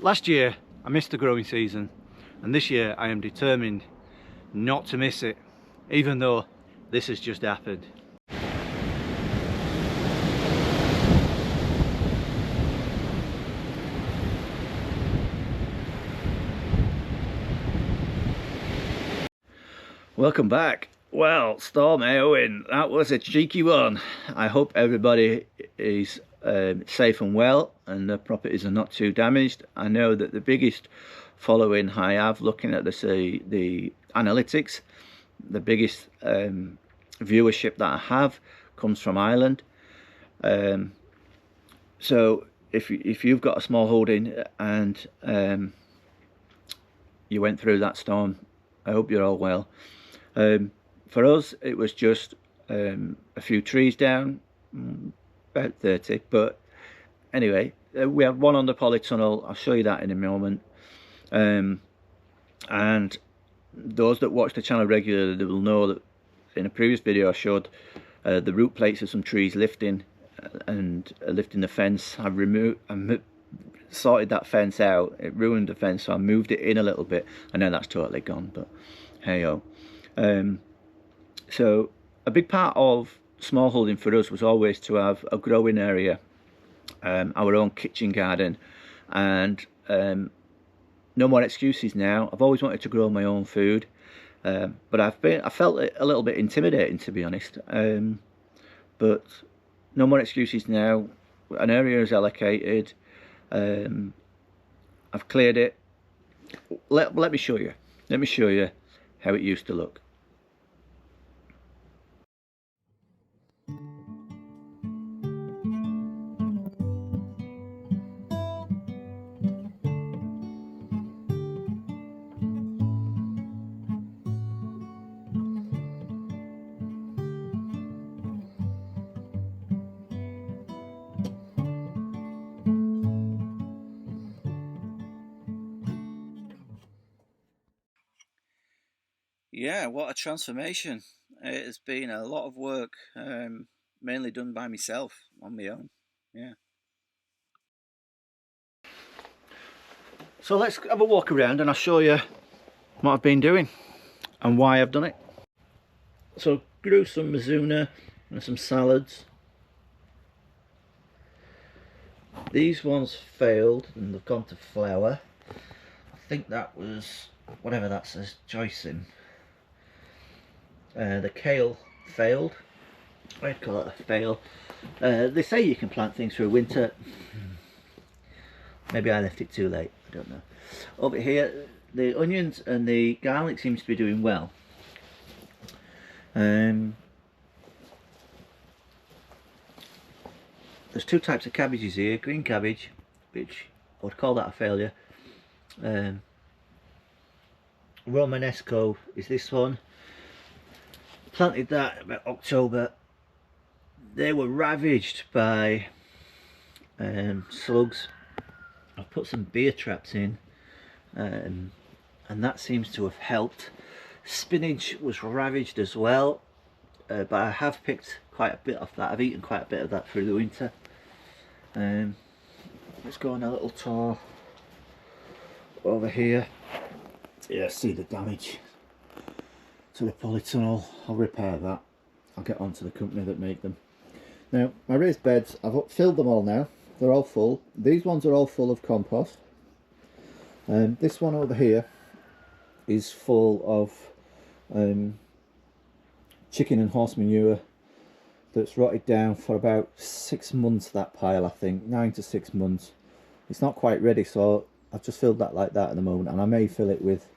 Last year I missed the growing season, and this year I am determined not to miss it, even though this has just happened. Welcome back. Well, Storm Eowyn, that was a cheeky one. I hope everybody is safe and well and the properties are not too damaged. I know that the biggest following I have, looking at the analytics, the biggest viewership that I have comes from Ireland. So if you've got a small holding and you went through that storm, I hope you're all well. For us it was just a few trees down, about 30, but anyway, we have one on the polytunnel. I'll show you that in a moment. And those that watch the channel regularly, they will know that in a previous video I showed the root plates of some trees lifting and lifting the fence. I sorted that fence out. It ruined the fence, so I moved it in a little bit, and now that's totally gone, but hey-o. So a big part of small holding for us was always to have a growing area, our own kitchen garden, and no more excuses now. I've always wanted to grow my own food, but I felt it a little bit intimidating, to be honest. But no more excuses now. An area is allocated. I've cleared it. Let me show you. Let me show you how it used to look. Yeah, what a transformation. It has been a lot of work, mainly done by myself, on my own. Yeah. So let's have a walk around and I'll show you what I've been doing and why I've done it. So grew some Mizuna and some salads. These ones failed and they've gone to flower. I think that was, whatever that says, Joycin. The kale failed. I'd call it a fail. They say you can plant things through winter. Maybe I left it too late, I don't know. Over here the onions and the garlic seems to be doing well. There's two types of cabbages here. Green cabbage, which I would call that a failure. Romanesco is this one. Planted that about October. They were ravaged by slugs. I've put some beer traps in, and that seems to have helped. Spinach was ravaged as well, but I have picked quite a bit of that. I've eaten quite a bit of that through the winter. Let's go on a little tour over here. Yeah, see the damage to the polytunnel. I'll repair that. I'll get on to the company that make them. Now my raised beds, I've filled them all now. They're all full. These ones are all full of compost. This one over here is full of chicken and horse manure that's rotted down for about 6 months, that pile, I think 9 to 6 months. It's not quite ready, so I've just filled that like that at the moment, and I may fill it with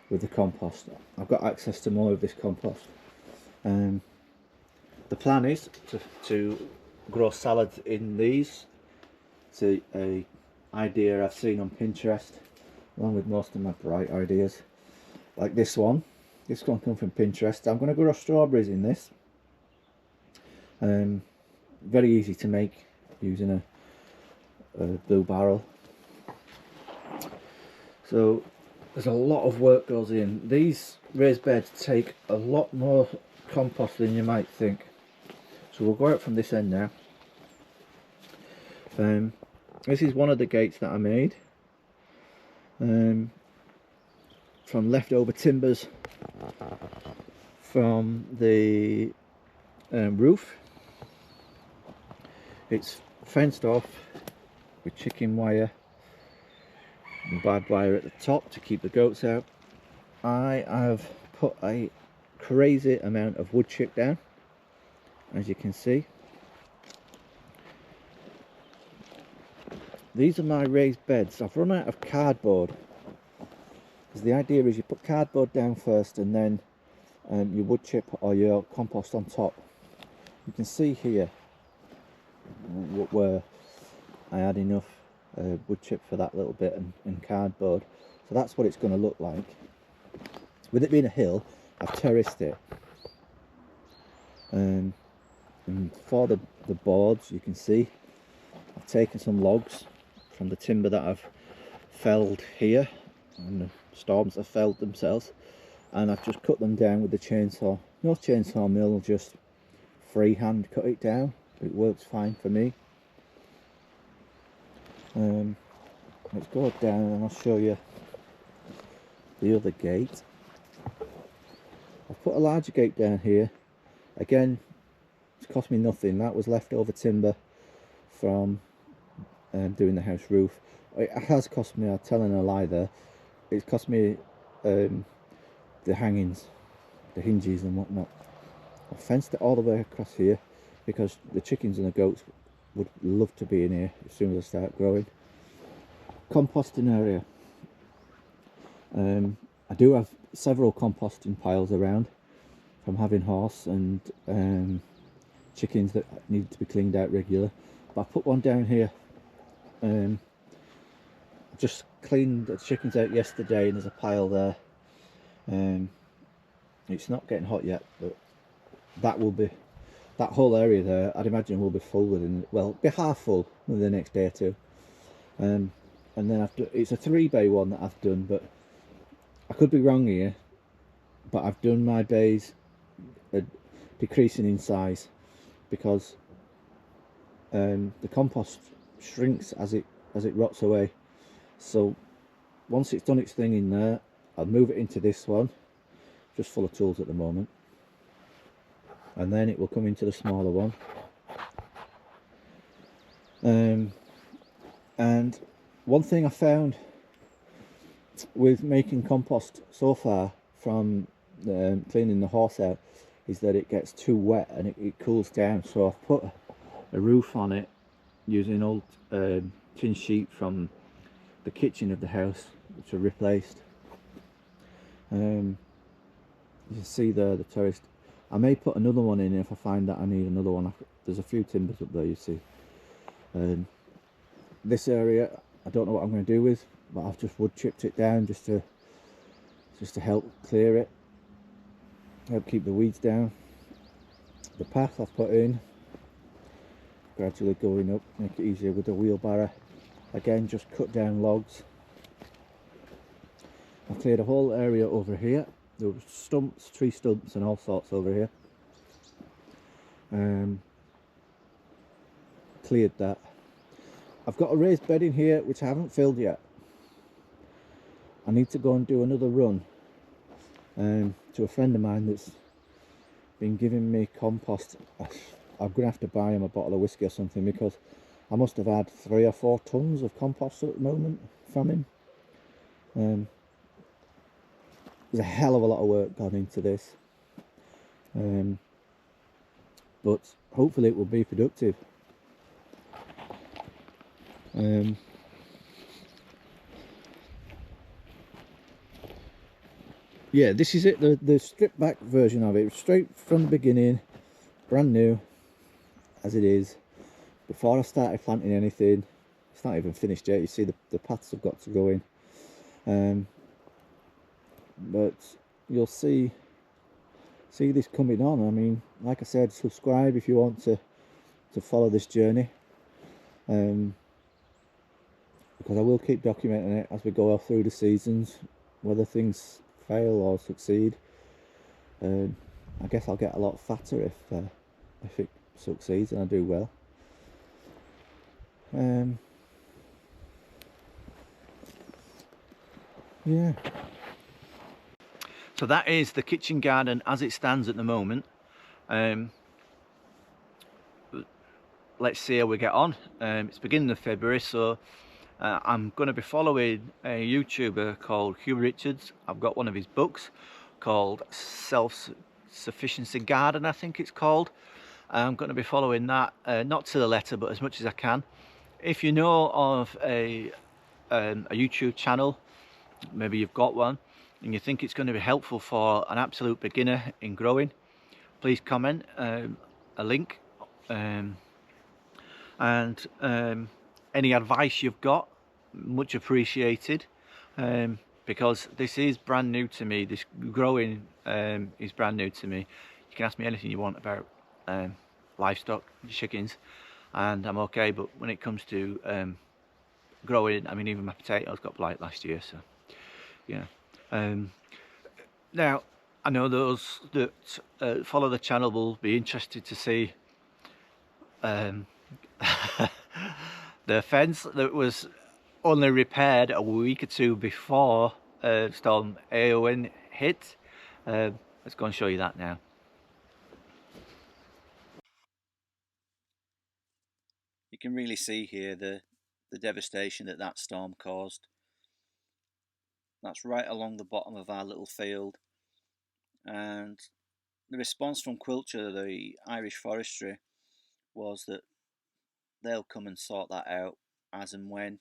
the compost. I've got access to more of this compost. The plan is to grow salads in these. It's a idea I've seen on Pinterest, along with most of my bright ideas, like this one. This one comes from Pinterest. I'm going to grow strawberries in this. Very easy to make using a blue barrel. So there's a lot of work goes in. These raised beds take a lot more compost than you might think. So we'll go out from this end now. This is one of the gates that I made. from leftover timbers from the roof. It's fenced off with chicken wire and barbed wire at the top to keep the goats out. I have put a crazy amount of wood chip down, as you can see. These are my raised beds. I've run out of cardboard, because the idea is you put cardboard down first and then your wood chip or your compost on top. You can see here where I had enough wood chip for that little bit and cardboard. So that's what it's going to look like. With it being a hill, I've terraced it. And for the boards, you can see I've taken some logs from the timber that I've felled here, and the storms have felled themselves, and I've just cut them down with the chainsaw. No chainsaw mill, just freehand cut it down. It works fine for me. Let's go down and I'll show you the other gate. I've put a larger gate down here. Again, it's cost me nothing. That was leftover timber from doing the house roof. It has cost me, I'm telling a lie there, it's cost me the hangings, the hinges and whatnot. I fenced it all the way across here because the chickens and the goats would love to be in here as soon as I start growing. Composting area. I do have several composting piles around from having horse and chickens that need to be cleaned out regular. But I put one down here. Just cleaned the chickens out yesterday and there's a pile there. It's not getting hot yet, but that whole area there, I'd imagine, will be full within, well, be half full within the next day or two. And then it's a 3-bay one that I've done, but I could be wrong here, but I've done my bays decreasing in size because the compost shrinks as it rots away. So once it's done its thing in there, I'll move it into this one, just full of tools at the moment, and then it will come into the smaller one. And one thing I found with making compost so far from cleaning the horse out is that it gets too wet and it cools down. So I've put a roof on it using old tin sheet from the kitchen of the house, which are replaced. You can see there the terrace. I may put another one in if I find that I need another one. There's a few timbers up there, you see. This area I don't know what I'm going to do with, but I've just wood chipped it down just to help clear it, help keep the weeds down. The path I've put in, gradually going up, make it easier with the wheelbarrow. Again, just cut down logs. I've cleared a whole area over here. There were stumps, tree stumps and all sorts over here. Cleared that. I've got a raised bed in here which I haven't filled yet. I need to go and do another run to a friend of mine that's been giving me compost. I'm going to have to buy him a bottle of whiskey or something, because I must have had 3 or 4 tons of compost at the moment from him. There's a hell of a lot of work gone into this, but hopefully it will be productive. Yeah, this is it, the stripped back version of it, straight from the beginning, brand new as it is, before I started planting anything. It's not even finished yet. You see the paths have got to go in, but you'll see this coming on. I mean, like I said, subscribe if you want to follow this journey, because I will keep documenting it as we go through the seasons, whether things fail or succeed. I guess I'll get a lot fatter if it succeeds and I do well. Yeah. So that is the kitchen garden as it stands at the moment. Let's see how we get on. It's beginning of February, so I'm going to be following a YouTuber called Huwrichards. I've got one of his books called Self-Sufficiency Garden, I think it's called. I'm going to be following that, not to the letter, but as much as I can. If you know of a YouTube channel, maybe you've got one, and you think it's going to be helpful for an absolute beginner in growing, please comment a link. And any advice you've got, much appreciated, because this is brand new to me. This growing is brand new to me. You can ask me anything you want about livestock, chickens, and I'm okay, but when it comes to growing, I mean, even my potatoes got blight last year, so yeah. Now I know those that follow the channel will be interested to see the fence that was only repaired a week or two before Storm Eowyn hit. Let's go and show you that now. You can really see here the devastation that storm caused. That's right along the bottom of our little field, and the response from Quilcher, the Irish Forestry, was that they'll come and sort that out as and when.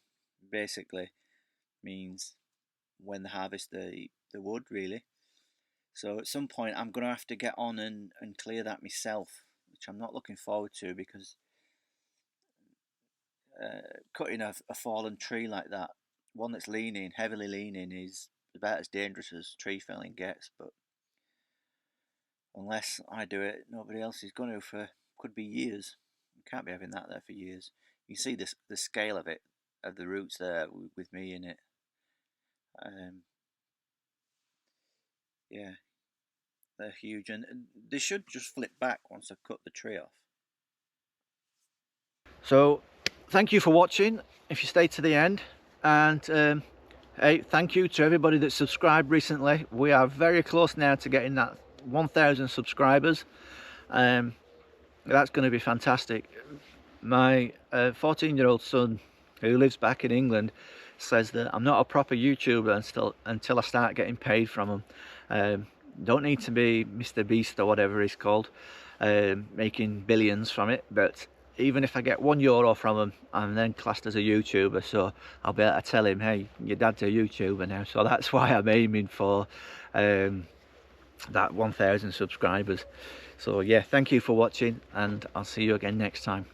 Basically means when they harvest the wood, really. So at some point I'm going to have to get on and clear that myself, which I'm not looking forward to, because cutting a fallen tree like that, one that's leaning, heavily leaning, is about as dangerous as tree felling gets. But unless I do it, nobody else is going to for, could be years. You can't be having that there for years. You see this, the scale of it, of the roots there with me in it. Yeah, they're huge, and they should just flip back once I've cut the tree off. So thank you for watching, if you stayed to the end, and hey, thank you to everybody that subscribed recently. We are very close now to getting that 1,000 subscribers. That's going to be fantastic. My 14-year-old son, who lives back in England, says that I'm not a proper YouTuber until I start getting paid from him. Don't need to be Mr. Beast or whatever he's called, making billions from it, but even if I get €1 from him, I'm then classed as a YouTuber, so I'll be able to tell him, hey, your dad's a YouTuber now. So that's why I'm aiming for that 1,000 subscribers. So yeah, thank you for watching, and I'll see you again next time.